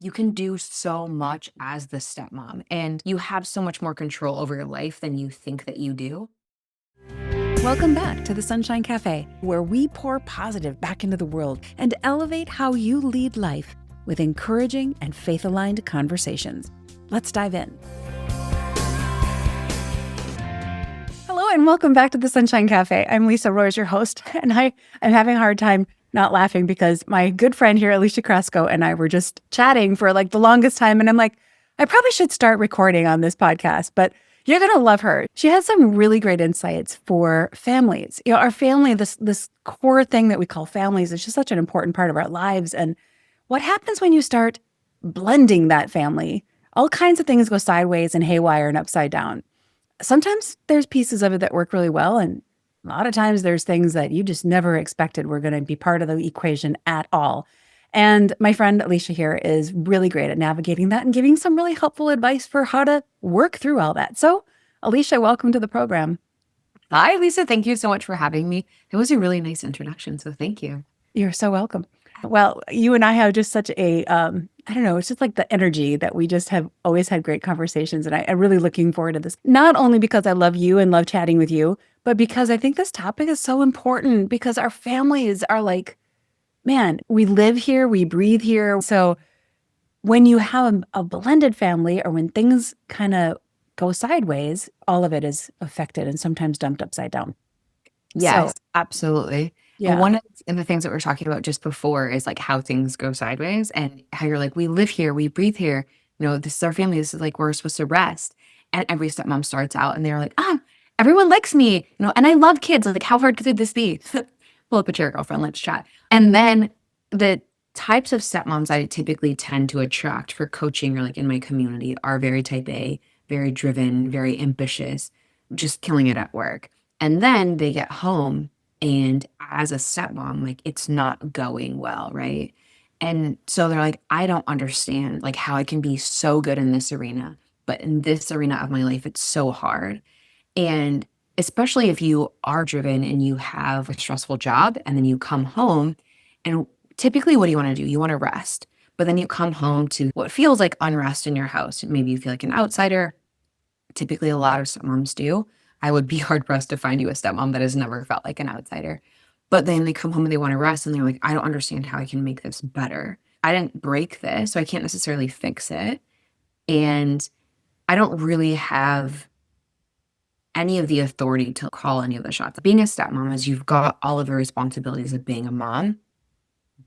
You can do so much as the stepmom, and you have so much more control over your life than you think that you do. Welcome back to the Sunshine Café, where we pour positive back into the world and elevate how you lead life with encouraging and faith-aligned conversations. Let's dive in. Hello and welcome back to the Sunshine Café. I'm Lisa Roers, your host, and I'm having a hard time not laughing because my good friend here, Alicia Krasko, and I were just chatting for like the longest time, and I'm like, I probably should start recording on this podcast, but you're going to love her. She has some really great insights for families. You know, our family, this core thing that we call families is just such an important part of our lives. And what happens when you start blending that family? All kinds of things go sideways and haywire and upside down. Sometimes there's pieces of it that work really well. And a lot of times there's things that you just never expected were going to be part of the equation at all. And my friend Alicia here is really great at navigating that and giving some really helpful advice for how to work through all that. So, Alicia, welcome to the program. Hi, Lisa. Thank you so much for having me. It was a really nice introduction, so thank you. You're so welcome. Well, you and I have just such a, I don't know, it's just like the energy that we just have always had great conversations. And I'm really looking forward to this, not only because I love you and love chatting with you, but because I think this topic is so important because our families are like, man, we live here, we breathe here. So when you have a blended family or when things kind of go sideways, all of it is affected and sometimes dumped upside down. Yes, So, absolutely. yeah. One of the things that we are talking about just before is like how things go sideways and how you're like, we live here, we breathe here. This is our family. This is like we're supposed to rest. And every stepmom starts out and they're like, everyone likes me, and I love kids. Like, how hard could this be? Pull up a chair, girlfriend, let's chat. And then the types of stepmoms I typically tend to attract for coaching or like in my community are very type A, very driven, very ambitious, just killing it at work. And then they get home and as a stepmom, like it's not going well, right? And so they're like, I don't understand like how I can be so good in this arena, but in this arena of my life, it's so hard. And especially if you are driven and you have a stressful job and then you come home and typically what do you want to do? You want to rest. But then you come home to what feels like unrest in your house. Maybe you feel like an outsider. Typically, a lot of stepmoms do. I would be hard pressed to find you a stepmom that has never felt like an outsider. But then they come home and they want to rest and they're like, I don't understand how I can make this better. I didn't break this, so I can't necessarily fix it. And I don't really have any of the authority to call any of the shots. Being a stepmom is you've got all of the responsibilities of being a mom,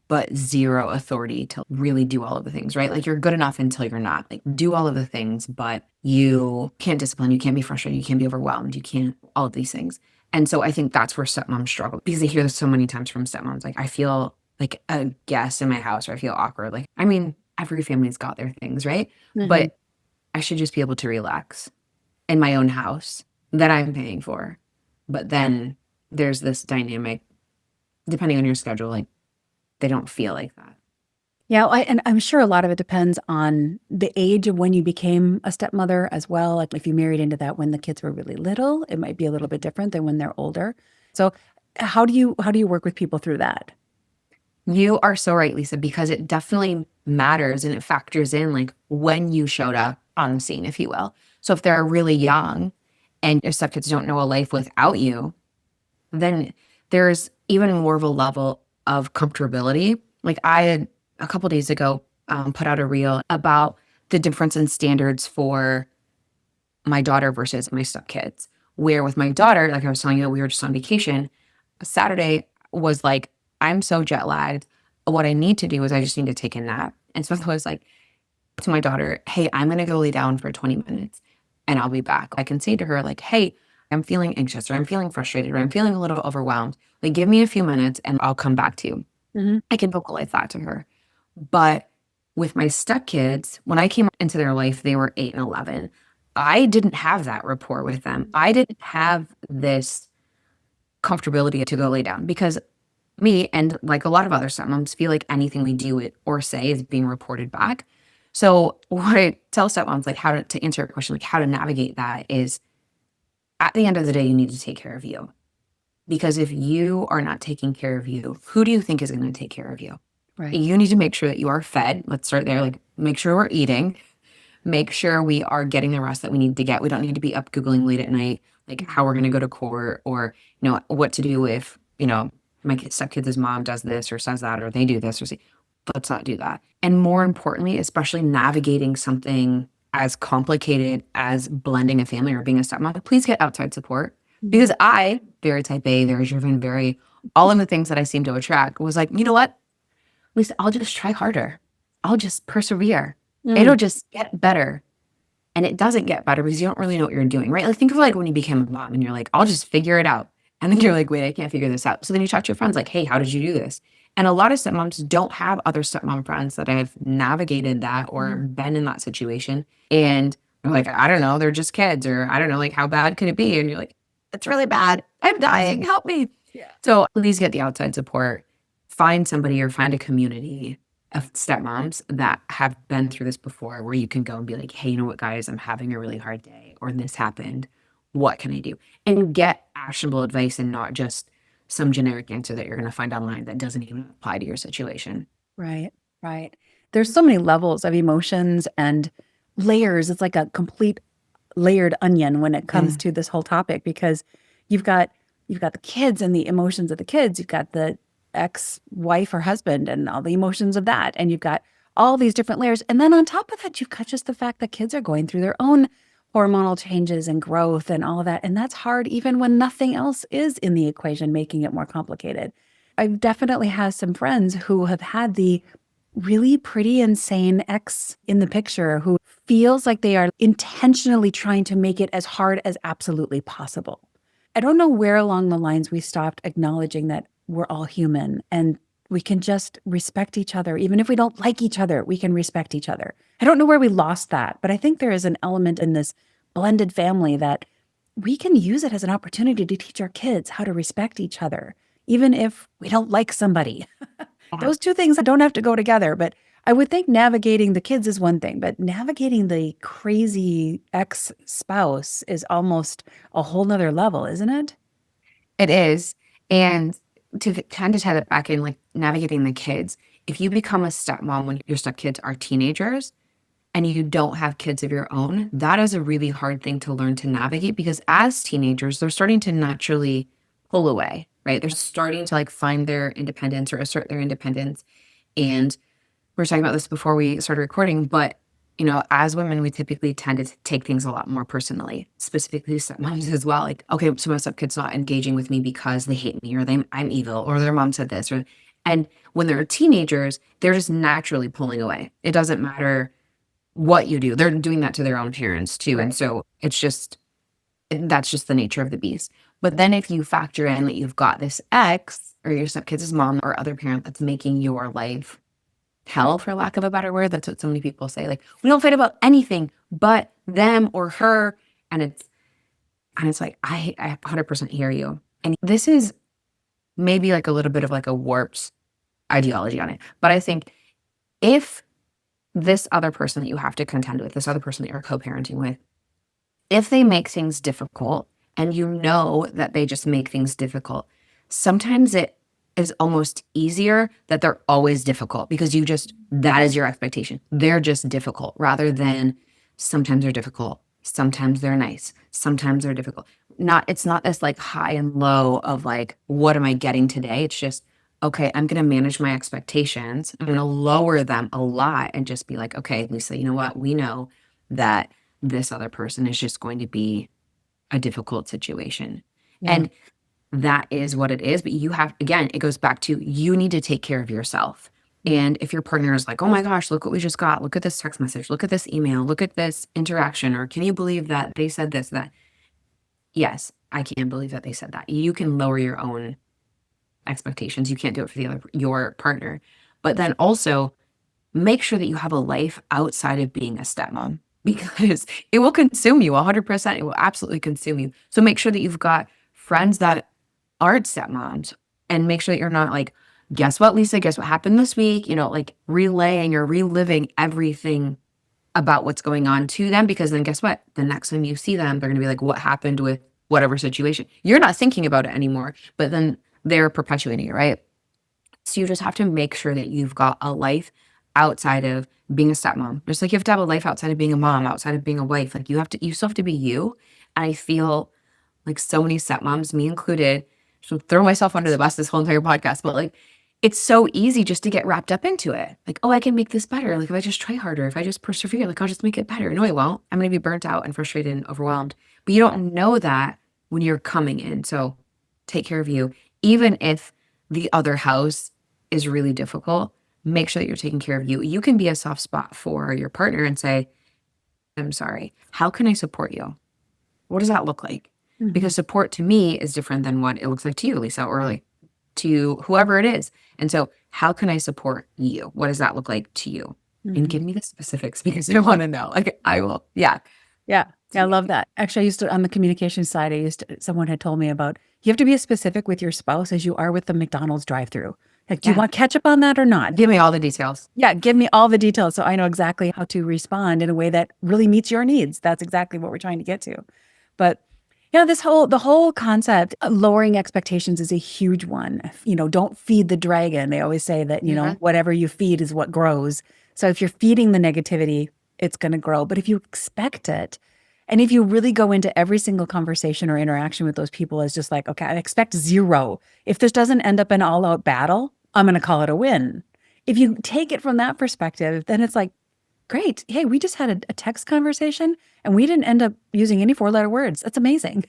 but zero authority to really do all of the things, right? Like you're good enough until you're not. Like do all of the things, but you can't discipline, you can't be frustrated, you can't be overwhelmed, you can't all of these things. And so I think that's where stepmoms struggle because I hear this so many times from stepmoms. Like I feel like a guest in my house or I feel awkward. Like, I mean, every family's got their things, right? Mhm. But I should just be able to relax in my own house that I'm paying for. But then there's this dynamic, depending on your schedule, like they don't feel like that. Yeah, and I'm sure a lot of it depends on the age of when you became a stepmother as well. Like if you married into that when the kids were really little, it might be a little bit different than when they're older. So how do you work with people through that? You are so right, Lisa, because it definitely matters and it factors in like when you showed up on the scene, if you will. So if they're really young and your stepkids don't know a life without you, then there's even more of a level of comfortability. Like I had a couple days ago put out a reel about the difference in standards for my daughter versus my stepkids. Where with my daughter, like I was telling you, we were just on vacation. Saturday was like, I'm so jet lagged. What I need to do is I just need to take a nap. And so I was like to my daughter, hey, I'm going to go lay down for 20 minutes and I'll be back. I can say to her, like, hey, I'm feeling anxious or I'm feeling frustrated or I'm feeling a little overwhelmed. Like, give me a few minutes and I'll come back to you. Mm-hmm. I can vocalize that to her. But with my stepkids, when I came into their life, they were 8 and 11. I didn't have that rapport with them. I didn't have this comfortability to go lay down because me and like a lot of other stepmoms feel like anything we do or say is being reported back. So what I tell stepmoms, like how to answer your question, like how to navigate that is at the end of the day, you need to take care of you. Because if you are not taking care of you, who do you think is going to take care of you? Right. You need to make sure that you are fed. Let's start there. Like, make sure we're eating. Make sure we are getting the rest that we need to get. We don't need to be up Googling late at night, like how we're going to go to court or, what to do if, my stepkid's mom does this or says that, or they do this or see. Let's not do that. And more importantly, especially navigating something as complicated as blending a family or being a stepmom, please get outside support. Because I, very type A, very driven, very all of the things that I seem to attract, was like, you know what? At least I'll just try harder. I'll just persevere. It'll just get better. And it doesn't get better because you don't really know what you're doing, right? Like, think of like when you became a mom and you're like, I'll just figure it out. And then you're like, wait, I can't figure this out. So then you talk to your friends like, hey, how did you do this? And a lot of stepmoms don't have other stepmom friends that have navigated that or been in that situation. And they're like, I don't know, they're just kids, or I don't know, like, how bad could it be? And you're like, it's really bad. I'm dying. Help me. Yeah. So please get the outside support. Find somebody or find a community of stepmoms that have been through this before where you can go and be like, hey, you know what, guys, I'm having a really hard day, or this happened. What can I do? And get actionable advice and not just some generic answer that you're going to find online that doesn't even apply to your situation. Right. Right. There's so many levels of emotions and layers. It's like a complete layered onion when it comes to this whole topic, because you've got the kids and the emotions of the kids. You've got the ex-wife or husband and all the emotions of that. And you've got all these different layers. And then on top of that, you've got just the fact that kids are going through their own hormonal changes and growth and all of that. And that's hard even when nothing else is in the equation, making it more complicated. I've definitely had some friends who have had the really pretty insane ex in the picture who feels like they are intentionally trying to make it as hard as absolutely possible. I don't know where along the lines we stopped acknowledging that we're all human and we can just respect each other. Even if we don't like each other, we can respect each other. I don't know where we lost that, but I think there is an element in this blended family that we can use it as an opportunity to teach our kids how to respect each other, even if we don't like somebody. Those two things don't have to go together, but I would think navigating the kids is one thing, but navigating the crazy ex-spouse is almost a whole nother level, isn't it? It is. And to kind of tie that back in, like navigating the kids, if you become a stepmom when your stepkids are teenagers and you don't have kids of your own, that is a really hard thing to learn to navigate, because as teenagers, they're starting to naturally pull away, right? They're starting to like find their independence or assert their independence. And we were talking about this before we started recording, but as women, we typically tend to take things a lot more personally, specifically stepmoms as well. Like, okay, so my stepkid's not engaging with me because they hate me, or I'm evil, or their mom said this. And when they're teenagers, they're just naturally pulling away. It doesn't matter what you do. They're doing that to their own parents too. Right. And so that's just the nature of the beast. But then if you factor in that you've got this ex or your stepkid's mom or other parent that's making your life hell, for lack of a better word. That's what so many people say. Like, we don't fight about anything but them or her. And it's like, I 100% hear you. And this is maybe like a little bit of like a warped ideology on it. But I think if this other person that you have to contend with, this other person that you're co-parenting with, if they make things difficult and you know that they just make things difficult, sometimes it is almost easier that they're always difficult because that is your expectation. They're just difficult, rather than sometimes they're difficult, sometimes they're nice, sometimes they're difficult. It's not this like high and low of like, what am I getting today? It's just, okay, I'm going to manage my expectations. I'm going to lower them a lot and just be like, okay, Lisa, you know what? We know that this other person is just going to be a difficult situation. Yeah. And that is what it is. But you have, again, it goes back to, you need to take care of yourself. And if your partner is like, oh my gosh, look what we just got. Look at this text message. Look at this email. Look at this interaction. Or can you believe that they said this, that? Yes, I can believe that they said that. You can lower your own expectations. You can't do it for your partner. But then also make sure that you have a life outside of being a stepmom, because it will consume you 100%. It will absolutely consume you. So make sure that you've got friends that aren't stepmoms, and make sure that you're not like, guess what, Lisa, guess what happened this week? Like relaying or reliving everything about what's going on to them, because then guess what? The next time you see them, they're going to be like, what happened with whatever situation? You're not thinking about it anymore, but then they're perpetuating it, right? So you just have to make sure that you've got a life outside of being a stepmom. Just like you have to have a life outside of being a mom, outside of being a wife. Like you still have to be you. And I feel like so many stepmoms, me included, so throw myself under the bus this whole entire podcast, but like it's so easy just to get wrapped up into it. Like, oh, I can make this better. Like if I just try harder, if I just persevere, like I'll just make it better. No, I won't. I'm going to be burnt out and frustrated and overwhelmed. But you don't know that when you're coming in. So take care of you. Even if the other house is really difficult, make sure that you're taking care of you. You can be a soft spot for your partner and say, I'm sorry. How can I support you? What does that look like? Mhm. Because support to me is different than what it looks like to you, Lisa, or like to whoever it is. And so how can I support you? What does that look like to you? And give me the specifics because I want to know. Like I will. Yeah. Yeah. Yeah, I love that. Actually, I used to, on the communication side, someone had told me about, you have to be as specific with your spouse as you are with the McDonald's drive-through. Like, do you Yeah. want ketchup on that or not? Give me all the details. Yeah, give me all the details so I know exactly how to respond in a way that really meets your needs. That's exactly what we're trying to get to. But the whole concept, lowering expectations is a huge one. Don't feed the dragon. They always say that, whatever you feed is what grows. So if you're feeding the negativity, it's going to grow. But if you expect it, and if you really go into every single conversation or interaction with those people as just like, okay, I expect 0. If this doesn't end up an all-out battle, I'm going to call it a win. If you take it from that perspective, then it's like, great. Hey, we just had a text conversation and we didn't end up using any 4-letter words. That's amazing.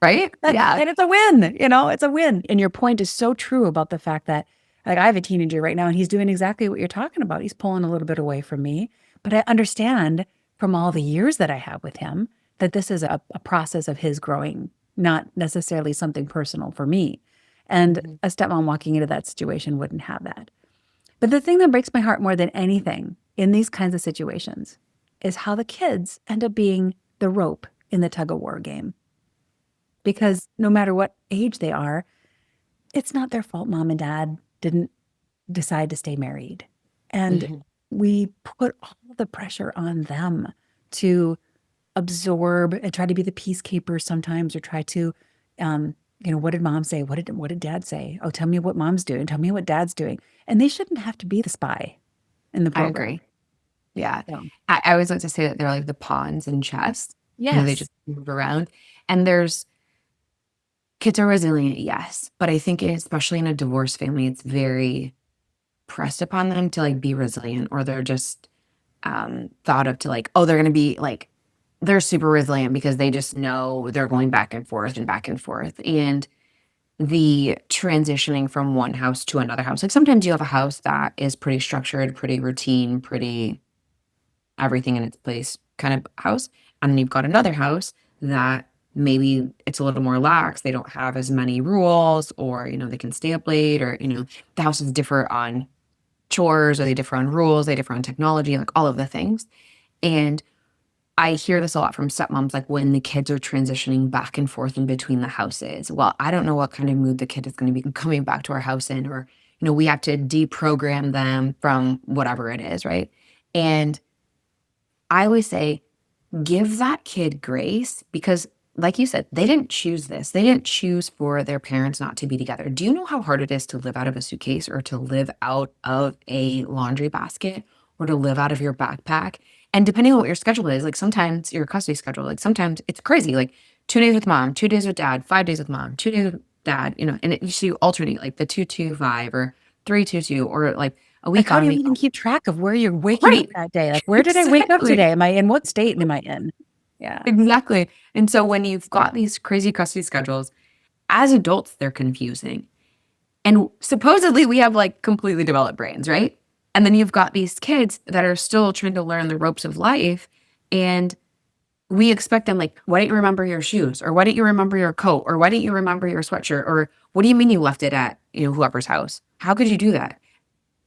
Right? Yeah. And it's a win, it's a win. And your point is so true about the fact that, like, I have a teenager right now and he's doing exactly what you're talking about. He's pulling a little bit away from me, but I understand from all the years that I have with him that this is a process of his growing, not necessarily something personal for me. And a stepmom walking into that situation wouldn't have that. But the thing that breaks my heart more than anything in these kinds of situations is how the kids end up being the rope in the tug-of-war game. Because no matter what age they are, it's not their fault mom and dad didn't decide to stay married. And we put all the pressure on them to absorb and try to be the peacekeeper sometimes, or try to, what did mom say? What did dad say? Oh, tell me what mom's doing. Tell me what dad's doing. And they shouldn't have to be the spy in the I program. agree. Yeah. So, I always like to say that they're like the pawns in chess. yes. They just move around. And kids are resilient, yes. But I think especially in a divorced family, it's very pressed upon them to like be resilient, or they're just thought of to like, oh, they're going to be like, they're super resilient because they just know they're going back and forth and back and forth. And the transitioning from one house to another house, like sometimes you have a house that is pretty structured, pretty routine, pretty everything in its place kind of house. And then you've got another house that maybe it's a little more lax. They don't have as many rules, or, they can stay up late, or, the houses differ on chores, or they differ on rules, they differ on technology, like all of the things. And I hear this a lot from stepmoms, like when the kids are transitioning back and forth in between the houses. Well, I don't know what kind of mood the kid is going to be coming back to our house in, or, we have to deprogram them from whatever it is, right? And I always say, give that kid grace, because like you said, they didn't choose this. They didn't choose for their parents not to be together. Do you know how hard it is to live out of a suitcase, or to live out of a laundry basket, or to live out of your backpack? And depending on what your schedule is, like sometimes your custody schedule, like sometimes it's crazy, like 2 days with mom, 2 days with dad, 5 days with mom, 2 days with dad, and you alternate like the 2-2-5 or 3-2-2, or like a week how on, do you week even off. keep track of where you're waking up that day? Like, where did I wake up Exactly. today? Am I in what state am I in? Yeah. Exactly. And so when you've got these crazy custody schedules, as adults, they're confusing. And supposedly we have like completely developed brains, right? And then you've got these kids that are still trying to learn the ropes of life. And we expect them like, why don't you remember your shoes? Or why don't you remember your coat? Or why don't you remember your sweatshirt? Or what do you mean you left it at, whoever's house? How could you do that?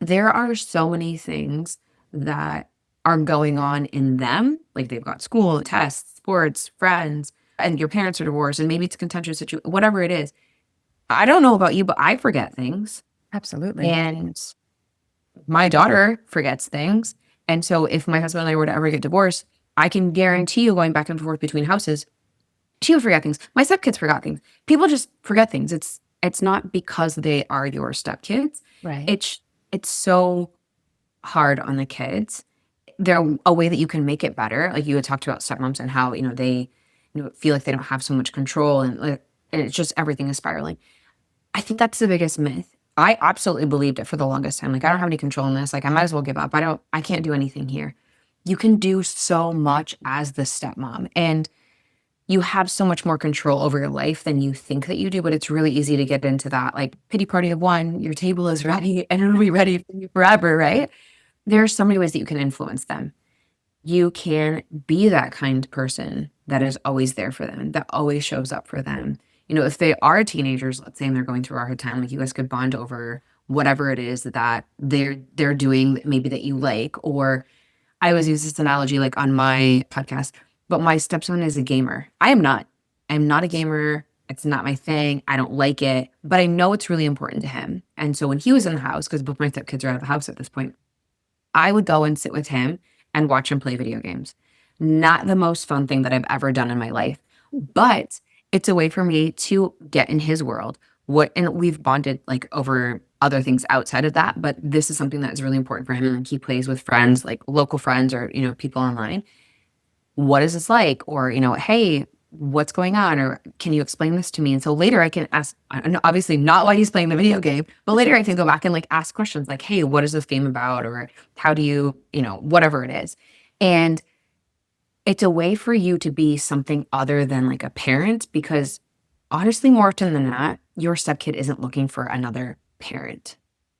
There are so many things that are going on in them. Like they've got school, tests, sports, friends, and your parents are divorced, and maybe it's a contentious situation, whatever it is. I don't know about you, but I forget things. Absolutely. And my daughter forgets things. And so if my husband and I were to ever get divorced, I can guarantee you, going back and forth between houses, she would forget things. My stepkids forgot things. People just forget things. It's not because they are your stepkids. Right. It's so hard on the kids. There a way that you can make it better. Like you had talked about stepmoms and how, they, feel like they don't have so much control and it's just everything is spiraling. I think that's the biggest myth. I absolutely believed it for the longest time. Like, I don't have any control in this. Like, I might as well give up. I can't do anything here. You can do so much as the stepmom, and you have so much more control over your life than you think that you do. But it's really easy to get into that, like, pity party of one, your table is ready and it'll be ready for you forever, right? There are so many ways that you can influence them. You can be that kind person that is always there for them, that always shows up for them. If they are teenagers, let's say, and they're going through a hard time, like you guys could bond over whatever it is that they're doing that maybe that you like. Or I always use this analogy like on my podcast, but my stepson is a gamer. I am not. I'm not a gamer. It's not my thing. I don't like it, but I know it's really important to him. And so when he was in the house, because both my stepkids are out of the house at this point, I would go and sit with him and watch him play video games. Not the most fun thing that I've ever done in my life, but it's a way for me to get in his world. And we've bonded like over other things outside of that, but this is something that is really important for him. And he plays with friends, like local friends or, people online. What is this like? Or, hey, what's going on? Or can you explain this to me? And so later I can ask, obviously not while he's playing the video game, but later I can go back and like ask questions like, hey, what is this game about? Or how do you, whatever it is. And it's a way for you to be something other than like a parent, because honestly, more often than not, your stepkid isn't looking for another parent.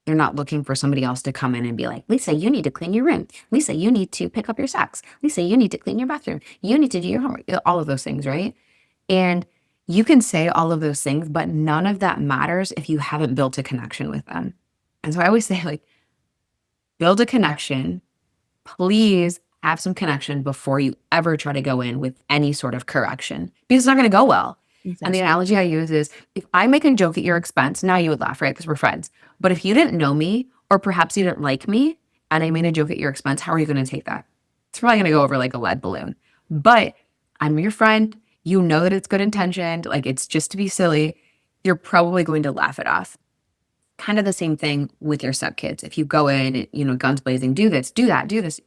They're not looking for somebody else to come in and be like, Lisa, you need to clean your room. Lisa, you need to pick up your socks. Lisa, you need to clean your bathroom. You need to do your homework. All of those things, right? And you can say all of those things, but none of that matters if you haven't built a connection with them. And so I always say, like, build a connection. Please have some connection before you ever try to go in with any sort of correction, because it's not going to go well. Exactly. And the analogy I use is, if I make a joke at your expense, now you would laugh, right? Because we're friends. But if you didn't know me, or perhaps you didn't like me, and I made a joke at your expense, how are you going to take that? It's probably going to go over like a lead balloon. But I'm your friend. You know that it's good intentioned. Like, it's just to be silly. You're probably going to laugh it off. Kind of the same thing with your stepkids. If you go in, guns blazing, do this, do that, do this.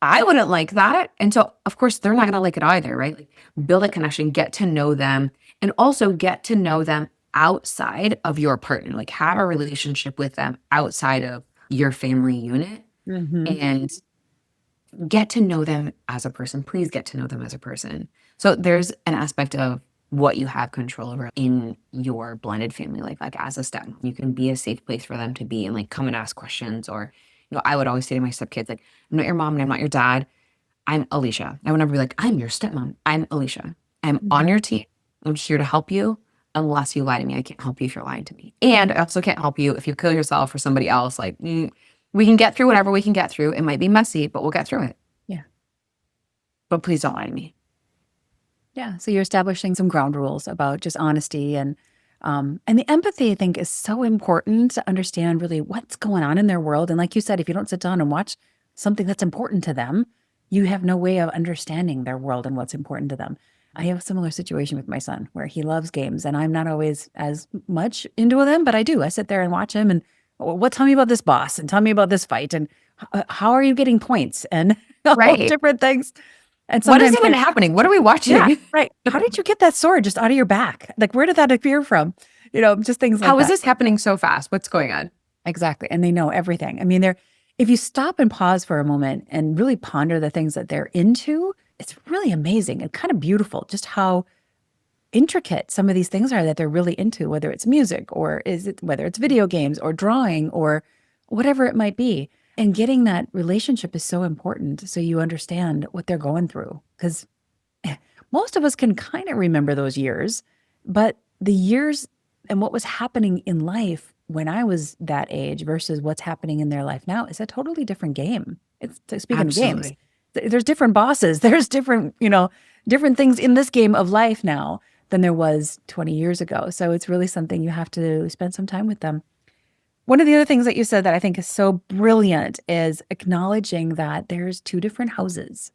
I wouldn't like that. And so, of course, they're not going to like it either, right? Like, build a connection, get to know them, and also get to know them outside of your partner. Like, have a relationship with them outside of your family unit, and get to know them as a person. Please get to know them as a person. So there's an aspect of what you have control over in your blended family life. Like, as a stepmom, you can be a safe place for them to be and like come and ask questions. Or, I would always say to my stepkids, like, I'm not your mom and I'm not your dad. I'm Alicia. I would never be like, I'm your stepmom. I'm Alicia. I'm on your team. I'm here to help you. Unless you lie to me, I can't help you if you're lying to me. And I also can't help you if you kill yourself or somebody else. Like, we can get through whatever we can get through. It might be messy, but we'll get through it. Yeah. But please don't lie to me. Yeah. So you're establishing some ground rules about just honesty and the empathy, I think, is so important to understand really what's going on in their world. And like you said, if you don't sit down and watch something that's important to them, you have no way of understanding their world and what's important to them. I have a similar situation with my son where he loves games and I'm not always as much into them, but I do. I sit there and watch him and, tell me about this boss and tell me about this fight and how are you getting points and all different things. And what is even happening? What are we watching? Yeah, right. How did you get that sword just out of your back? Like, where did that appear from? Just things like that. How is this happening so fast? What's going on? Exactly. And they know everything. I mean, if you stop and pause for a moment and really ponder the things that they're into, it's really amazing and kind of beautiful just how intricate some of these things are that they're really into, whether it's music or whether it's video games or drawing or whatever it might be. And getting that relationship is so important so you understand what they're going through. Because most of us can kind of remember those years, but the years and what was happening in life when I was that age versus what's happening in their life now is a totally different game. Speaking of games, there's different bosses. There's different, different things in this game of life now than there was 20 years ago. So it's really something you have to spend some time with them. One of the other things that you said that I think is so brilliant is acknowledging that there's two different houses,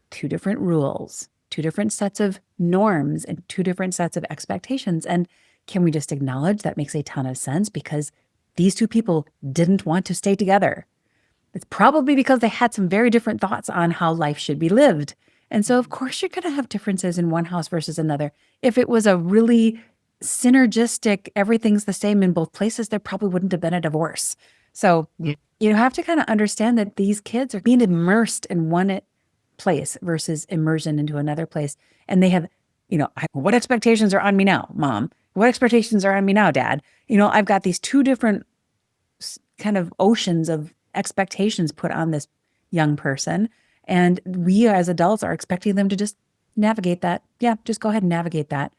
two different rules, two different sets of norms, and two different sets of expectations. And can we just acknowledge that makes a ton of sense because these two people didn't want to stay together? It's probably because they had some very different thoughts on how life should be lived. And so, of course, you're going to have differences in one house versus another. If it was a really synergistic, everything's the same in both places, there probably wouldn't have been a divorce. So Yeah. you have to kind of understand that these kids are being immersed in one place versus immersion into another place. And they have, what expectations are on me now, Mom? What expectations are on me now, Dad? I've got these two different kind of oceans of expectations put on this young person. And we as adults are expecting them to just navigate that. Yeah, just go ahead and navigate that.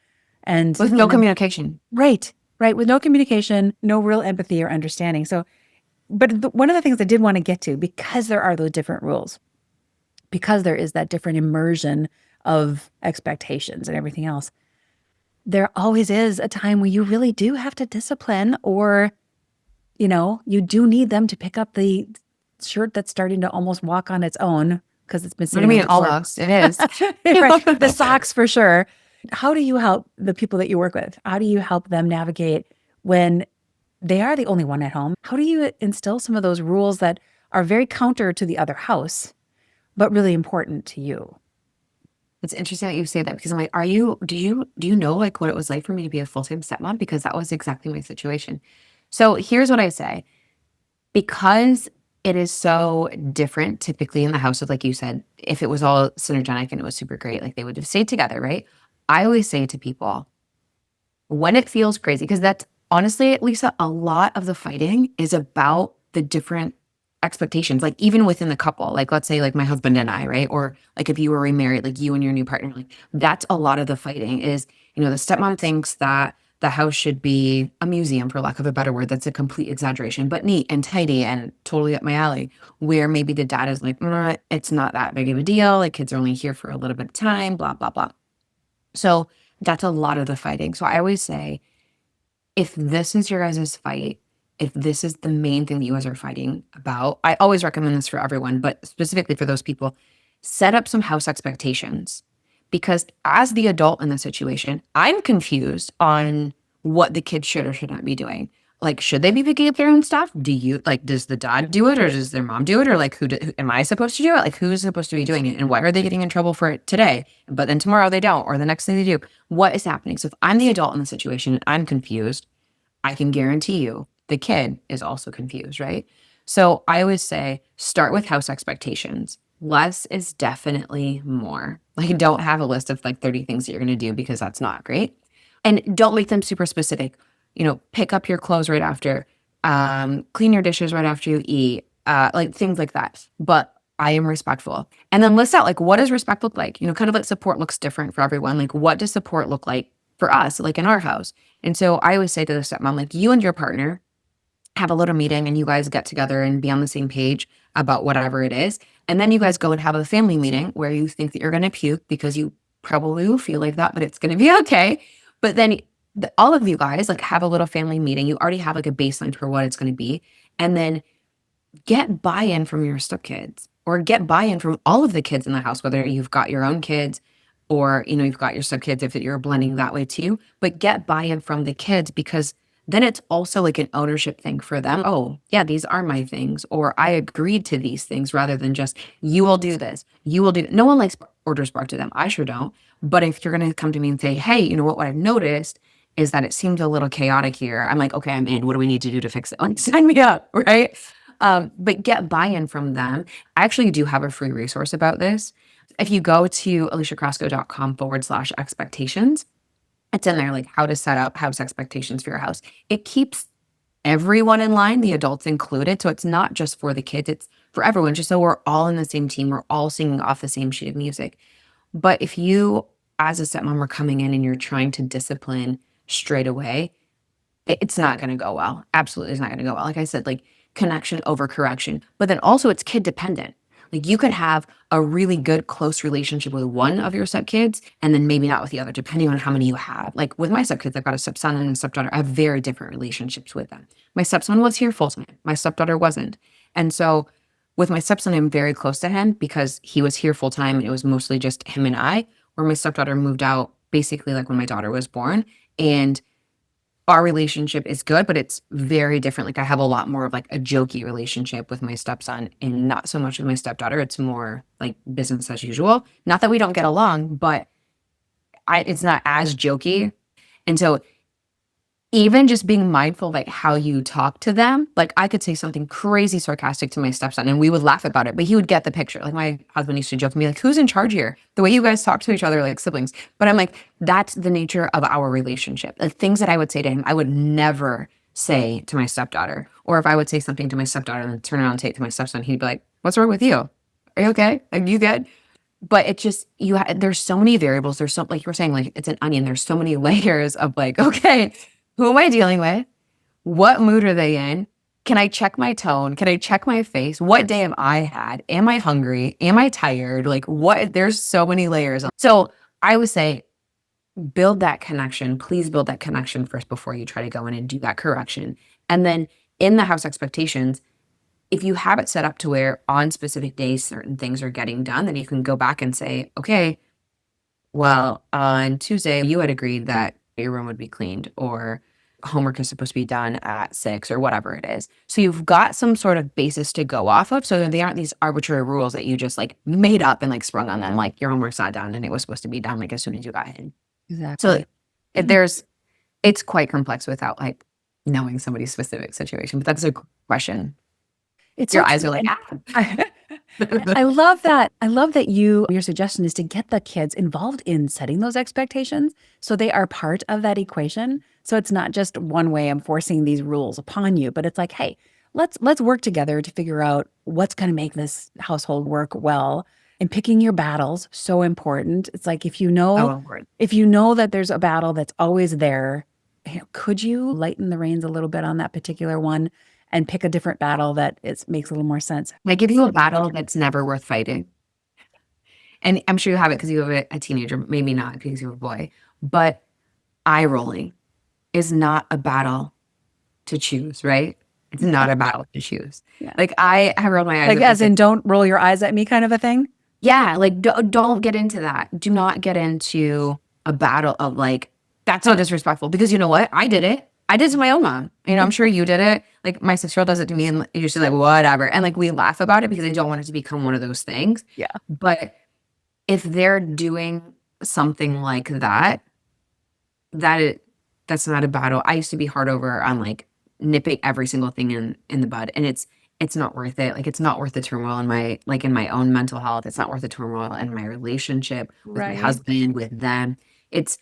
And With no communication. Right. With no communication, no real empathy or understanding. So, but one of the things I did want to get to, because there are those different rules, because there is that different immersion of expectations and everything else, there always is a time where you really do have to discipline, or, you do need them to pick up the shirt that's starting to almost walk on its own because it's been What do you sitting mean on the floor. almost? It is. Right. The socks for sure. How do you help the people that you work with? How do you help them navigate when they are the only one at home? How do you instill some of those rules that are very counter to the other house, but really important to you? It's interesting that you say that because I'm like, do you know like what it was like for me to be a full-time stepmom? Because that was exactly my situation. So here's what I say. Because it is so different typically in the house of, like you said, if it was all synergetic and it was super great, like they would have stayed together, right? I always say to people, when it feels crazy, because that's honestly, Lisa, a lot of the fighting is about the different expectations, like even within the couple, like let's say like my husband and I, right? Or like if you were remarried, like you and your new partner, like that's a lot of the fighting is, the stepmom thinks that the house should be a museum, for lack of a better word. That's a complete exaggeration, but neat and tidy and totally up my alley. Where maybe the dad is like, it's not that big of a deal. Like kids are only here for a little bit of time, blah, blah, blah. So that's a lot of the fighting. So I always say, if this is your guys' fight, if this is the main thing that you guys are fighting about, I always recommend this for everyone, but specifically for those people, set up some house expectations. Because as the adult in the situation, I'm confused on what the kids should or should not be doing. Like, should they be picking up their own stuff? Does the dad do it, or does their mom do it? Or like, who am I supposed to do it? Like, who's supposed to be doing it? And why are they getting in trouble for it today? But then tomorrow they don't, or the next day they do. What is happening? So if I'm the adult in the situation and I'm confused, I can guarantee you the kid is also confused, right? So I always say, start with house expectations. Less is definitely more. Like, don't have a list of like 30 things that you're going to do because that's not great. And don't make them super specific. Pick up your clothes right after, clean your dishes right after you eat, like things like that. But I am respectful. And then list out like, what does respect look like? Kind of like support looks different for everyone. Like, what does support look like for us, like in our house? And so I always say to the stepmom, like, you and your partner have a little meeting and you guys get together and be on the same page about whatever it is. And then you guys go and have a family meeting where you think that you're going to puke because you probably will feel like that, but it's going to be okay. But then all of you guys like have a little family meeting. You already have like a baseline for what it's going to be. And then get buy-in from your stepkids or get buy-in from all of the kids in the house, whether you've got your own kids or, you've got your stepkids if you're blending that way too, but get buy-in from the kids because then it's also like an ownership thing for them. Oh, yeah, these are my things, or I agreed to these things rather than just, you will do this, you will do that. No one likes orders barked to them. I sure don't. But if you're going to come to me and say, hey, you know what I've noticed is that it seems a little chaotic here. I'm like, okay, I'm in. What do we need to do to fix it? Like, sign me up, right? But get buy-in from them. I actually do have a free resource about this. If you go to aliciakrasko.com/expectations, it's in there, like how to set up house expectations for your house. It keeps everyone in line, the adults included. So it's not just for the kids, it's for everyone, just so we're all in the same team. We're all singing off the same sheet of music. But if you, as a stepmom, are coming in and you're trying to discipline straight away, it's not going to go well. Absolutely, it's not going to go well. Like I said, like connection over correction. But then also it's kid dependent. Like you could have a really good close relationship with one of your stepkids and then maybe not with the other, depending on how many you have. Like with my stepkids, I've got a stepson and a stepdaughter. I have very different relationships with them. My stepson was here full time. My stepdaughter wasn't. And so with my stepson, I'm very close to him because he was here full time and it was mostly just him and I, where my stepdaughter moved out basically like when my daughter was born. And our relationship is good, but it's very different. Like I have a lot more of like a jokey relationship with my stepson and not so much with my stepdaughter. It's more like business as usual. Not that we don't get along, but it's not as jokey. And so even just being mindful of like how you talk to them, like I could say something crazy sarcastic to my stepson and we would laugh about it, but he would get the picture. Like my husband used to joke to me, like, who's in charge here? The way you guys talk to each other like siblings. But I'm like, that's the nature of our relationship. The things that I would say to him, I would never say to my stepdaughter. Or if I would say something to my stepdaughter and then turn around and say it to my stepson, he'd be like, what's wrong with you? Are you okay? Like, you good? But it just, there's so many variables. There's so, like you were saying, like it's an onion. There's so many layers of like, okay, who am I dealing with? What mood are they in? Can I check my tone? Can I check my face? What day have I had? Am I hungry? Am I tired? Like what? There's so many layers. So I would say build that connection. Please build that connection first before you try to go in and do that correction. And then in the house expectations, if you have it set up to where on specific days certain things are getting done, then you can go back and say, okay, well, on Tuesday, you had agreed that your room would be cleaned or homework is supposed to be done at 6 or whatever it is. So you've got some sort of basis to go off of. So they aren't these arbitrary rules that you just like made up and like sprung on them. Like your homework's not done and it was supposed to be done like as soon as you got in. Exactly. So it's quite complex without like knowing somebody's specific situation. But that's a question. Your eyes are like, I love that. I love that your suggestion is to get the kids involved in setting those expectations so they are part of that equation. So it's not just one way I'm forcing these rules upon you, but it's like, hey, let's work together to figure out what's going to make this household work well. And picking your battles, so important. It's like if you know that there's a battle that's always there, could you lighten the reins a little bit on that particular one? And pick a different battle that makes a little more sense. I give you a battle that's never worth fighting. And I'm sure you have it because you have a teenager, maybe not because you have a boy, but eye rolling is not a battle to choose, right? It's not a battle to choose. Yeah. Like I rolled my eyes. Like as in don't roll your eyes at me kind of a thing? Yeah, like don't get into that. Do not get into a battle of like, that's so disrespectful because you know what? I did it. I did it to my own mom. You know, I'm sure you did it. Like my 6-year-old does it to me and you're just like, whatever. And like we laugh about it because I don't want it to become one of those things. Yeah. But if they're doing something like that, that's not a battle. I used to be hard over on like nipping every single thing in the bud. And it's not worth it. Like it's not worth the turmoil in my own mental health. It's not worth the turmoil in my relationship with my husband, with them. It's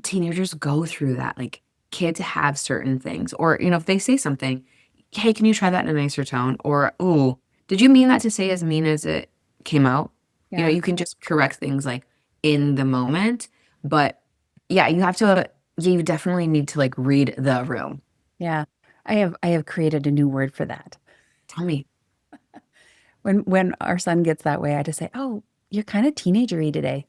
teenagers go through that. Like kids have certain things, or you know, if they say something, hey, can you try that in a nicer tone? Or, oh, did you mean that to say as mean as it came out? Yeah. You know, you can just correct things like in the moment. But yeah, you definitely need to like read the room. Yeah. I have created a new word for that. Tell me. When our son gets that way, I just say, oh, you're kind of teenagery today.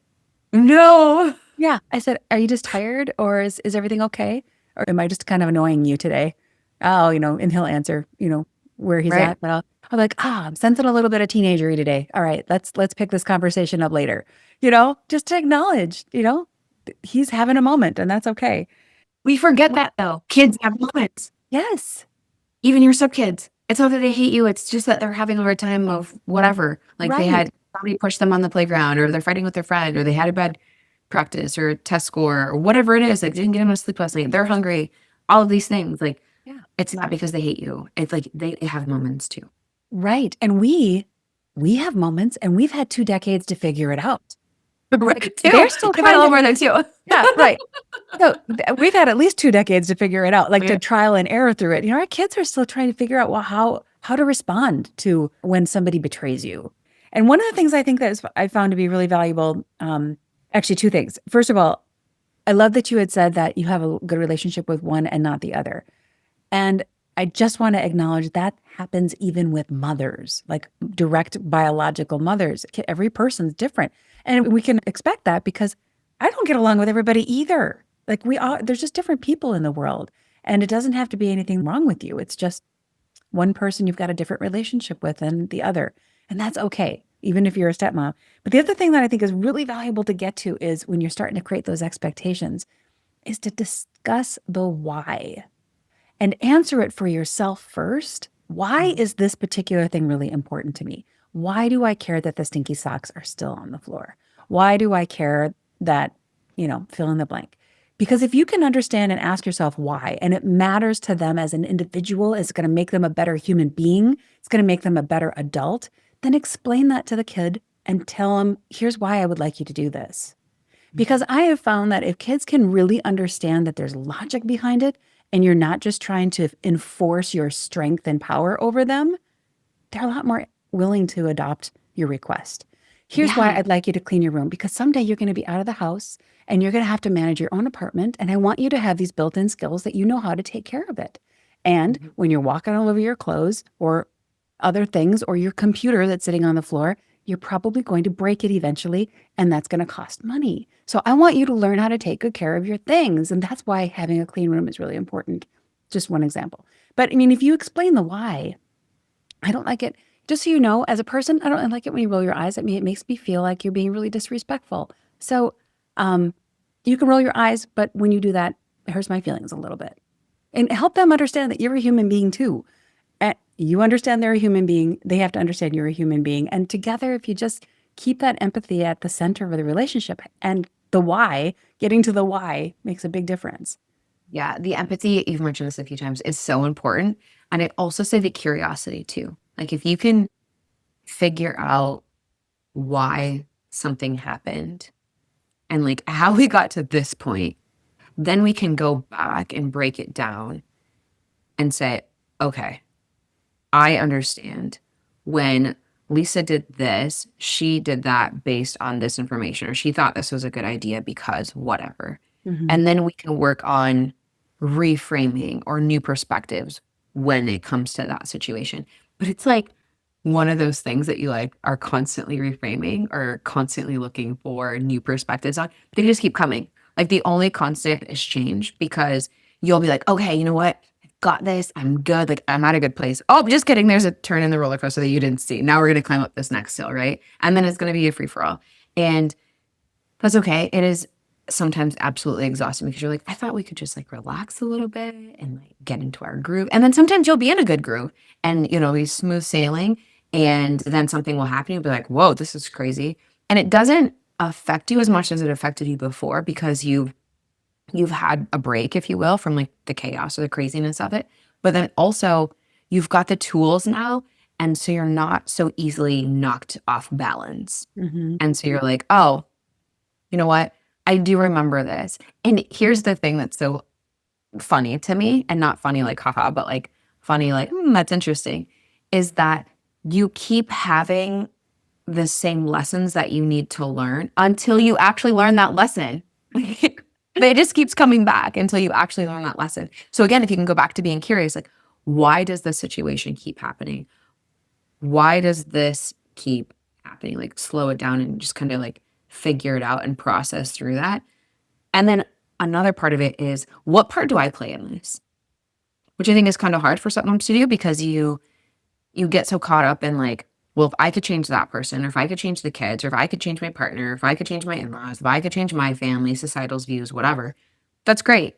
No. Yeah. I said, are you just tired or is everything okay? Or am I just kind of annoying you today? Oh, you know, and he'll answer, you know, where he's at. But I'll be like, I'm sensing a little bit of teenagery today. All right, let's pick this conversation up later. You know, just to acknowledge, you know, he's having a moment and that's okay. We forget that though. Kids have moments. Yes. Even your sub-kids. It's not that they hate you. It's just that they're having a hard time of whatever. Like they had somebody push them on the playground or they're fighting with their friend or they had a bad practice or test score or whatever it is, like didn't get enough sleep last night, they're hungry, all of these things. Like, yeah, it's not because they hate you. It's like they have moments too. Right. And we have moments and we've had 2 decades to figure it out. Right. They're still trying over there too. Yeah, right. So we've had at least 2 decades to figure it out, like to trial and error through it. You know, our kids are still trying to figure out, well, how to respond to when somebody betrays you. And one of the things I think that I found to be really valuable, actually 2 things. First of all, I love that you had said that you have a good relationship with one and not the other. And I just want to acknowledge that happens even with mothers, like direct biological mothers. Every person's different. And we can expect that because I don't get along with everybody either. Like there's just different people in the world. And it doesn't have to be anything wrong with you. It's just one person you've got a different relationship with than the other. And that's okay, even if you're a stepmom. But the other thing that I think is really valuable to get to is when you're starting to create those expectations, is to discuss the why and answer it for yourself first. Why Mhm. is this particular thing really important to me? Why do I care that the stinky socks are still on the floor? Why do I care that, fill in the blank? Because if you can understand and ask yourself why, and it matters to them as an individual, it's going to make them a better human being, it's going to make them a better adult, then explain that to the kid and tell them, here's why I would like you to do this. Because Mhm. I have found that if kids can really understand that there's logic behind it and you're not just trying to enforce your strength and power over them, they're a lot more willing to adopt your request. Here's why Yeah. I'd like you to clean your room, because someday you're going to be out of the house and you're going to have to manage your own apartment. And I want you to have these built in skills that you know how to take care of it. And Mhm. when you're walking all over your clothes or other things or your computer that's sitting on the floor, you're probably going to break it eventually, and that's going to cost money. So I want you to learn how to take good care of your things. And that's why having a clean room is really important. Just one example. But I mean, if you explain the why, I don't like it. Just so you know, as a person, I don't like it when you roll your eyes at me. It makes me feel like you're being really disrespectful. So um, you can roll your eyes, but when you do that, it hurts my feelings a little bit. And help them understand that you're a human being too. You understand they're a human being. They have to understand you're a human being. And together, if you just keep that empathy at the center of the relationship and the why, getting to the why makes a big difference. Yeah, the empathy, you've mentioned this a few times, is so important. And I'd also say the curiosity too. Like if you can figure out why something happened and like how we got to this point, then we can go back and break it down and say, okay, I understand when Lisa did this, she did that based on this information, or she thought this was a good idea because whatever. Mm-hmm. And then we can work on reframing or new perspectives when it comes to that situation. But it's like one of those things that you like are constantly reframing or constantly looking for new perspectives on. They just keep coming. Like the only constant is change because you'll be like, okay, you know what? Got this. I'm good. Like I'm at a good place. Oh, just kidding. There's a turn in the roller coaster that you didn't see. Now we're gonna climb up this next hill, right? And then it's gonna be a free for all. And that's okay. It is sometimes absolutely exhausting because you're like, I thought we could just like relax a little bit and like get into our groove. And then sometimes you'll be in a good groove and be smooth sailing. And then something will happen. You'll be like, whoa, this is crazy. And it doesn't affect you as much as it affected you before because you've had a break, if you will, from like the chaos or the craziness of it. But then also you've got the tools now. And so you're not so easily knocked off balance. Mm-hmm. And so you're like, oh, you know what? I do remember this. And here's the thing that's so funny to me, and not funny like haha, but like funny like, that's interesting, is that you keep having the same lessons that you need to learn until you actually learn that lesson. It just keeps coming back until you actually learn that lesson. So again, if you can go back to being curious, like, why does this situation keep happening? Why does this keep happening? Like slow it down and just kind of like figure it out and process through that. And then another part of it is what part do I play in this? Which I think is kind of hard for someone to do because you get so caught up in like, well, if I could change that person, or if I could change the kids, or if I could change my partner, if I could change my in-laws, if I could change my family, societal's views, whatever, that's great.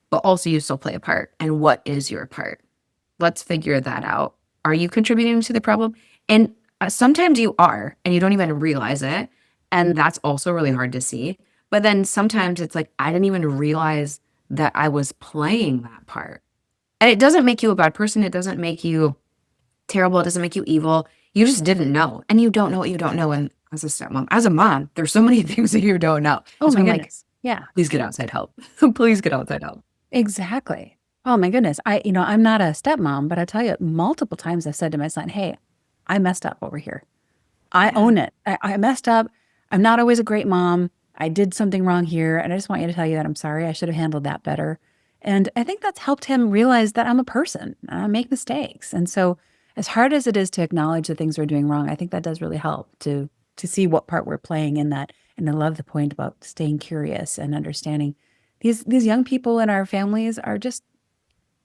But also you still play a part. And what is your part? Let's figure that out. Are you contributing to the problem? And sometimes you are, and you don't even realize it. And that's also really hard to see. But then sometimes it's like, I didn't even realize that I was playing that part. And it doesn't make you a bad person. It doesn't make you terrible. It doesn't make you evil. You just didn't know. And you don't know what you don't know. And as a stepmom, as a mom, there's so many things that you don't know. Oh So my I'm like, goodness. Yeah. please get outside help. Please get outside help. Exactly. Oh my goodness. I'm not a stepmom, but I tell you, multiple times I've said to my son, hey, I messed up over here. I Yeah. own it. I messed up. I'm not always a great mom. I did something wrong here. And I just want you to tell you that I'm sorry. I should have handled that better. And I think that's helped him realize that I'm a person. I make mistakes. And so as hard as it is to acknowledge the things we're doing wrong, I think that does really help to see what part we're playing in that. And I love the point about staying curious and understanding these young people in our families are just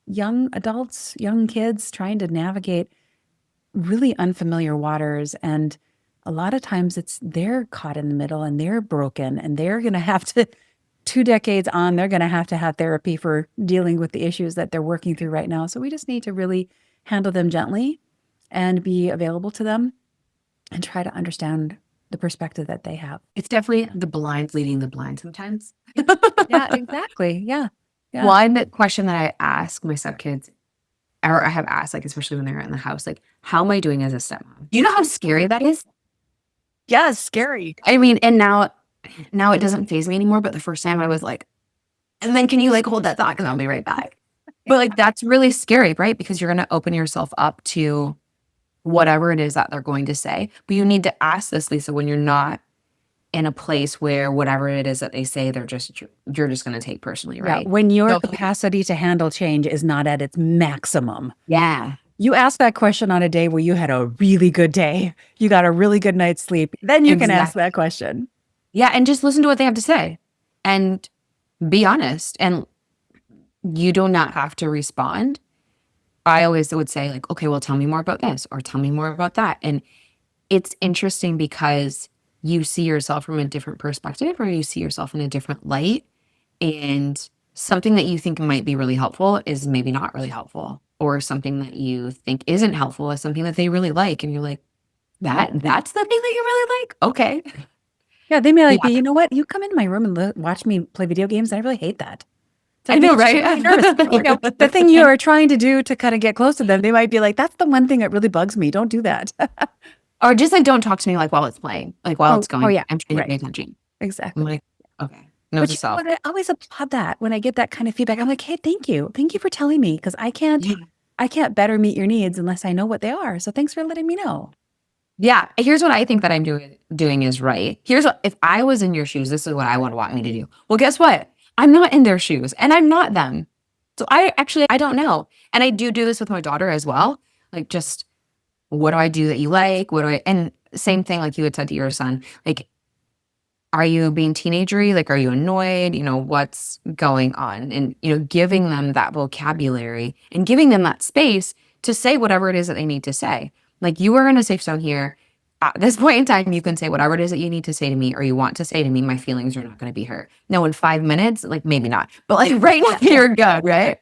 young adults, young kids trying to navigate really unfamiliar waters. And a lot of times they're caught in the middle and they're broken and they're going to have to 2 decades on, they're going to have therapy for dealing with the issues that they're working through right now. So we just need to really handle them gently and be available to them and try to understand the perspective that they have. It's definitely the blind leading the blind sometimes. Yeah, exactly. Yeah. Yeah. One question that I ask my stepkids, or I have asked, like, especially when they're in the house, like, how am I doing as a stepmom? You know how scary that is? Yeah, it's scary. I mean, and now it doesn't faze me anymore, but the first time I was like, and then can you like hold that thought because I'll be right back. But like, that's really scary, right? Because you're going to open yourself up to whatever it is that they're going to say. But you need to ask this, Lisa, when you're not in a place where whatever it is that they say, you're just going to take personally, right? Yeah, when your capacity to handle change is not at its maximum. Yeah. You ask that question on a day where you had a really good day. You got a really good night's sleep. Then you can ask that question. Yeah, and just listen to what they have to say and be honest. And you do not have to respond. I always would say like, okay, well, tell me more about this or tell me more about that. And it's interesting because you see yourself from a different perspective or you see yourself in a different light. And something that you think might be really helpful is maybe not really helpful. Or something that you think isn't helpful is something that they really like. And you're like, that's the thing that you really like? Okay. Yeah, they may be, you know what? You come into my room and watch me play video games. And I really hate that. I know, right? The thing you are trying to do to kind of get close to them, they might be like, that's the one thing that really bugs me. Don't do that. Or just like, don't talk to me like while it's playing, like while it's going. Oh, yeah. I'm trying to pay attention. Exactly. I'm like, okay. No, but I always applaud that when I get that kind of feedback. I'm like, hey, thank you. Thank you for telling me because I can't better meet your needs unless I know what they are. So thanks for letting me know. Yeah. Here's what I think that I'm doing is right. If I was in your shoes, this is what I would want me to do. Well, guess what? I'm not in their shoes and I'm not them. So I don't know. And I do this with my daughter as well. Like, just what do I do that you like? And same thing, like you had said to your son, like, are you being teenagery? Like, are you annoyed? What's going on? And, giving them that vocabulary and giving them that space to say whatever it is that they need to say. Like, you are in a safe zone here. At this point in time, you can say whatever it is that you need to say to me or you want to say to me. My feelings are not going to be hurt. No, in 5 minutes, like maybe not. But like right now, you're good, right?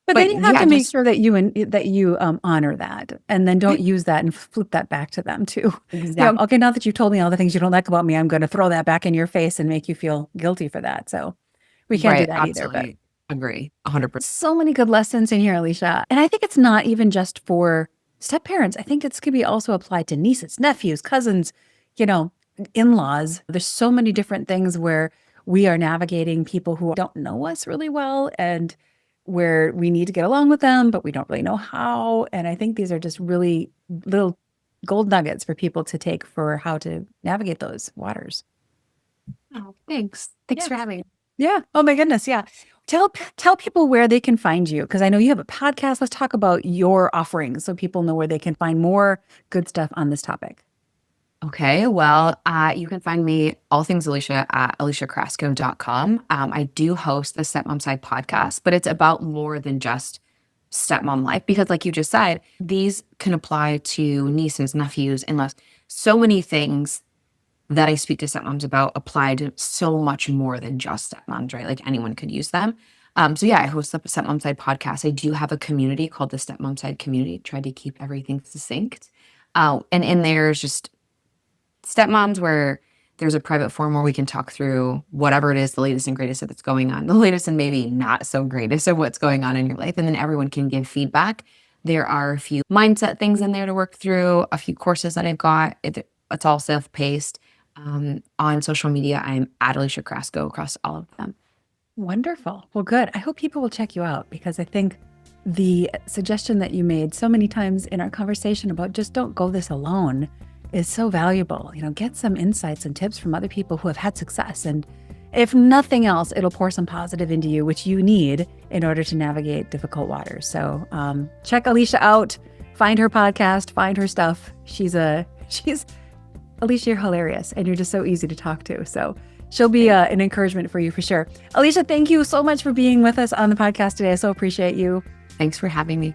But then you have to make sure that you honor that and then don't use that and flip that back to them too. Exactly. Okay, now that you've told me all the things you don't like about me, I'm going to throw that back in your face and make you feel guilty for that. So we can't do that either. But agree, 100%. So many good lessons in here, Alicia. And I think it's not even just for step parents. I think it's could be also applied to nieces, nephews, cousins, in-laws. There's so many different things where we are navigating people who don't know us really well and where we need to get along with them, but we don't really know how. And I think these are just really little gold nuggets for people to take for how to navigate those waters. Oh, thanks. Thanks for having me. Yeah. Oh my goodness. Yeah. Tell people where they can find you because I know you have a podcast. Let's talk about your offerings so people know where they can find more good stuff on this topic. Okay, well, you can find me, all things Alicia, at aliciakrasko.com. I do host the Stepmom Side Podcast, but it's about more than just stepmom life because like you just said, these can apply to nieces, nephews, in-laws. So many things that I speak to stepmoms about apply to so much more than just stepmoms, right? Like anyone could use them. So yeah, I host the Stepmom Side Podcast. I do have a community called the Stepmom Side Community. Try to keep everything succinct. And in there is just stepmoms where there's a private forum where we can talk through whatever it is, the latest and greatest that's going on, the latest and maybe not so greatest of what's going on in your life. And then everyone can give feedback. There are a few mindset things in there to work through, a few courses that I've got. It's all self-paced. On social media, I'm at Alicia Krasko across all of them. Wonderful. Well, good. I hope people will check you out because I think the suggestion that you made so many times in our conversation about just don't go this alone is so valuable. Get some insights and tips from other people who have had success. And if nothing else, it'll pour some positive into you, which you need in order to navigate difficult waters. So check Alicia out, find her podcast, find her stuff. Alicia, you're hilarious and you're just so easy to talk to. So she'll be an encouragement for you for sure. Alicia, thank you so much for being with us on the podcast today. I so appreciate you. Thanks for having me.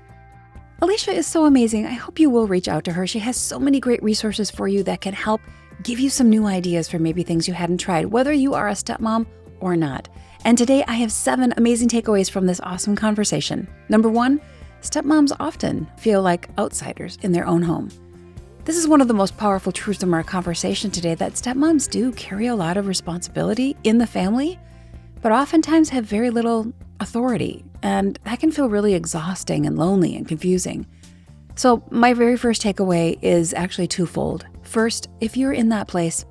Alicia is so amazing. I hope you will reach out to her. She has so many great resources for you that can help give you some new ideas for maybe things you hadn't tried, whether you are a stepmom or not. And today I have 7 amazing takeaways from this awesome conversation. Number 1, stepmoms often feel like outsiders in their own home. This is one of the most powerful truths from our conversation today, that stepmoms do carry a lot of responsibility in the family, but oftentimes have very little authority. And that can feel really exhausting and lonely and confusing. So my very first takeaway is actually twofold. First, if you're in that place,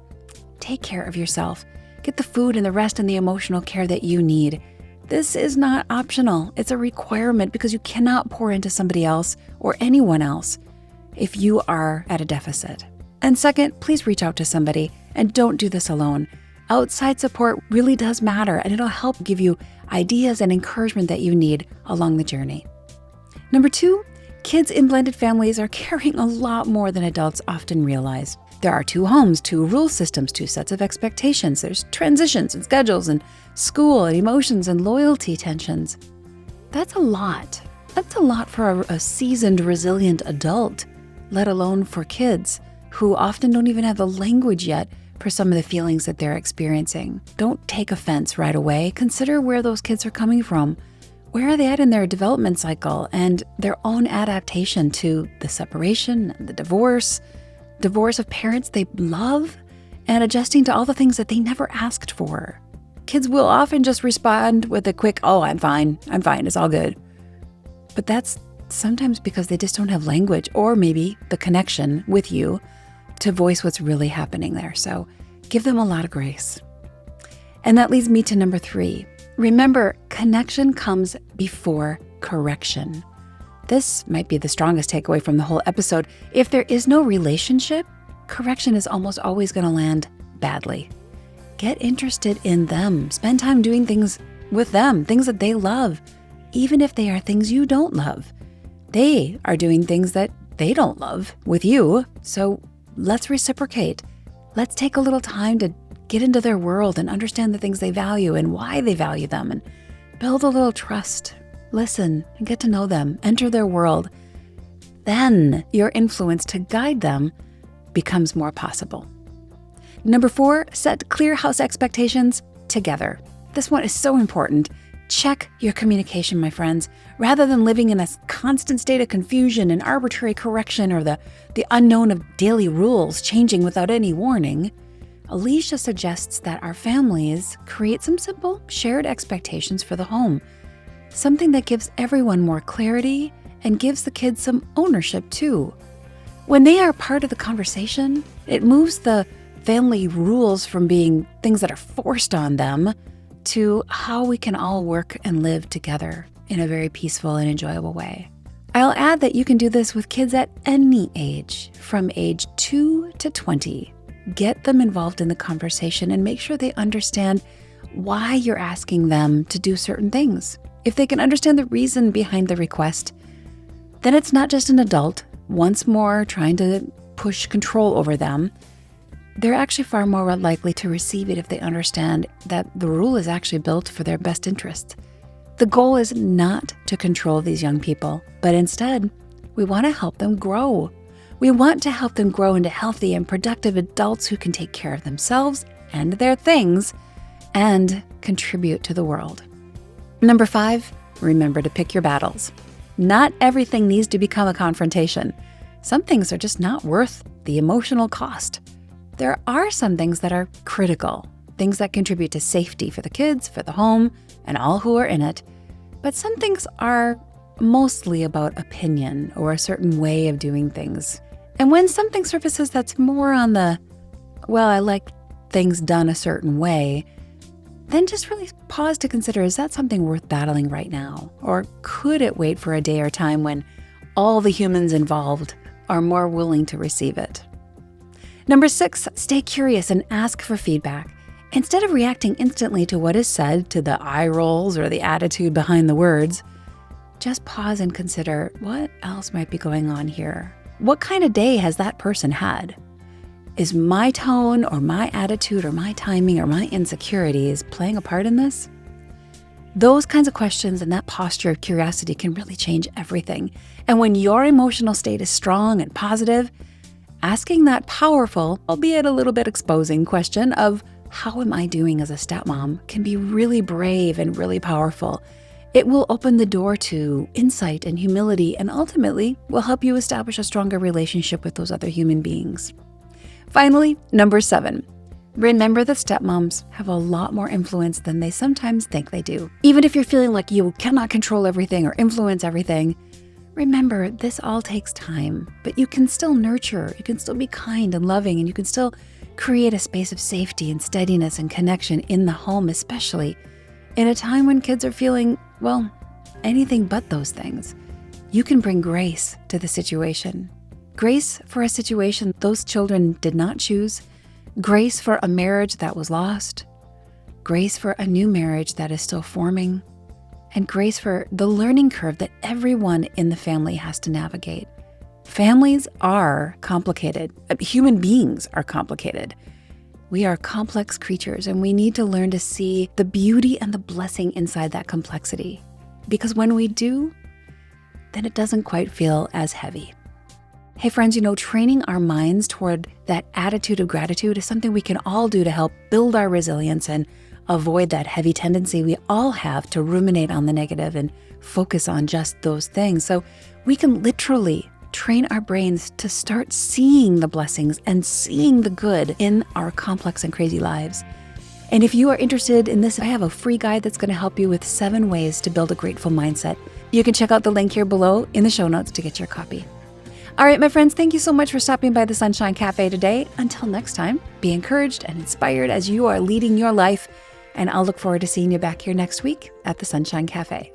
take care of yourself. Get the food and the rest and the emotional care that you need. This is not optional. It's a requirement because you cannot pour into somebody else or anyone else if you are at a deficit. And second, please reach out to somebody and don't do this alone. Outside support really does matter, and it'll help give you ideas and encouragement that you need along the journey. Number 2, kids in blended families are carrying a lot more than adults often realize. There are 2 homes, 2 rule systems, 2 sets of expectations. There's transitions and schedules and school and emotions and loyalty tensions. That's a lot. That's a lot for a seasoned, resilient adult, let alone for kids who often don't even have the language yet for some of the feelings that they're experiencing. Don't take offense right away. Consider where those kids are coming from. Where are they at in their development cycle and their own adaptation to the separation and the divorce of parents they love, and adjusting to all the things that they never asked for. Kids will often just respond with a quick, "Oh, I'm fine, it's all good." But that's sometimes because they just don't have language or maybe the connection with you to voice what's really happening there. So give them a lot of grace. And that leads me to number 3. Remember, connection comes before correction. This might be the strongest takeaway from the whole episode. If there is no relationship, correction is almost always going to land badly. Get interested in them. Spend time doing things with them, things that they love, even if they are things you don't love. They are doing things that they don't love with you, so let's reciprocate. Let's take a little time to get into their world and understand the things they value and why they value them, and build a little trust. Listen and get to know them. Enter their world. Then your influence to guide them becomes more possible. Number 4, set clear house expectations together. This one is so important. Check your communication, my friends. Rather than living in a constant state of confusion and arbitrary correction, or the unknown of daily rules changing without any warning, Alicia suggests that our families create some simple shared expectations for the home. Something that gives everyone more clarity and gives the kids some ownership too. When they are part of the conversation, it moves the family rules from being things that are forced on them to how we can all work and live together in a very peaceful and enjoyable way. I'll add that you can do this with kids at any age, from age 2 to 20. Get them involved in the conversation and make sure they understand why you're asking them to do certain things. If they can understand the reason behind the request, then it's not just an adult, once more trying to push control over them. They're actually far more likely to receive it if they understand that the rule is actually built for their best interest. The goal is not to control these young people, but instead, we want to help them grow. We want to help them grow into healthy and productive adults who can take care of themselves and their things and contribute to the world. Number 5, remember to pick your battles. Not everything needs to become a confrontation. Some things are just not worth the emotional cost. There are some things that are critical, things that contribute to safety for the kids, for the home, and all who are in it. But some things are mostly about opinion or a certain way of doing things. And when something surfaces that's more on the, well, I like things done a certain way, then just really pause to consider, is that something worth battling right now? Or could it wait for a day or time when all the humans involved are more willing to receive it? Number 6, stay curious and ask for feedback. Instead of reacting instantly to what is said, to the eye rolls or the attitude behind the words, just pause and consider, what else might be going on here? What kind of day has that person had? Is my tone or my attitude or my timing or my insecurities playing a part in this? Those kinds of questions and that posture of curiosity can really change everything. And when your emotional state is strong and positive, asking that powerful, albeit a little bit exposing question of, how am I doing as a stepmom can be really brave and really powerful. It will open the door to insight and humility, and ultimately will help you establish a stronger relationship with those other human beings. Finally, number 7. Remember that stepmoms have a lot more influence than they sometimes think they do. Even if you're feeling like you cannot control everything or influence everything, remember this all takes time, but you can still nurture, you can still be kind and loving, and you can still create a space of safety and steadiness and connection in the home, especially in a time when kids are feeling, well, anything but those things. You can bring grace to the situation. Grace for a situation those children did not choose. Grace for a marriage that was lost, grace for a new marriage that is still forming, and grace for the learning curve that everyone in the family has to navigate. Families are complicated. Human beings are complicated. We are complex creatures, and we need to learn to see the beauty and the blessing inside that complexity. Because when we do, then it doesn't quite feel as heavy. Hey friends, training our minds toward that attitude of gratitude is something we can all do to help build our resilience and avoid that heavy tendency we all have to ruminate on the negative and focus on just those things. So we can literally train our brains to start seeing the blessings and seeing the good in our complex and crazy lives. And if you are interested in this, I have a free guide that's going to help you with 7 ways to build a grateful mindset. You can check out the link here below in the show notes to get your copy. All right, my friends, thank you so much for stopping by the Sunshine Café today. Until next time, be encouraged and inspired as you are leading your life, and I'll look forward to seeing you back here next week at the Sunshine Café.